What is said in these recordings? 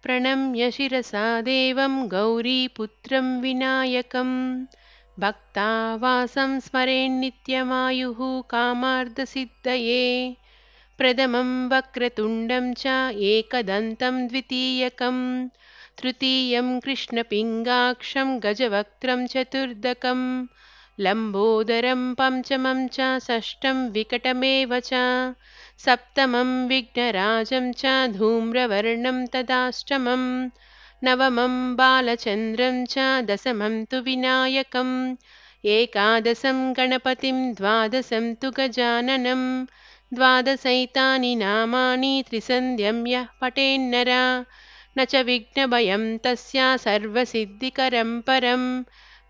प्रणम्य शिरसा देवं गौरीपुत्रं विनायकं भक्तावासं स्मरेन्नित्यमायुः कामार्धसिद्धये प्रथमं वक्रतुण्डं च एकदन्तं द्वितीयकं तृतीयं कृष्णपिङ्गाक्षं गजवक्त्रं चतुर्दकं लम्बोदरं पञ्चमं च षष्ठं विकटमेव च सप्तमं विघ्नराजं च धूम्रवर्णं तदाष्टमं नवमं बालचन्द्रं च दशमं तु विनायकम् एकादशं गणपतिं द्वादशं तु गजाननं द्वादशैतानि नामानि त्रिसन्ध्यं यः पठेन्नर न च विघ्नभयं तस्य सर्वसिद्धिकरं परं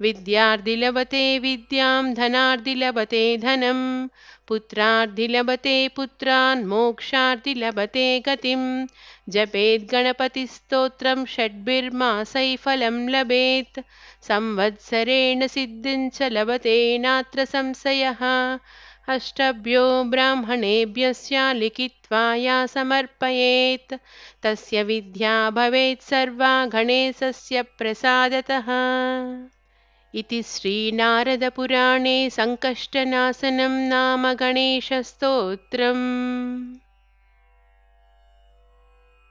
विद्यार्थिलभते विद्यां धनार्थिलभते धनं पुत्रार्थिलभते पुत्रान् मोक्षार्थिलभते गतिं जपेत् गणपतिस्तोत्रं षड्भिर्मासैः फलं लभेत् संवत्सरेण सिद्धिं च लभते नात्र संशयः अष्टभ्यो ब्राह्मणेभ्यश्च लिखित्वा या समर्पयेत् तस्य विद्या भवेत् सर्वा गणेशस्य प्रसादतः इति श्रीनारदपुराणे सङ्कष्टनाशनं नाम गणेशस्तोत्रम्।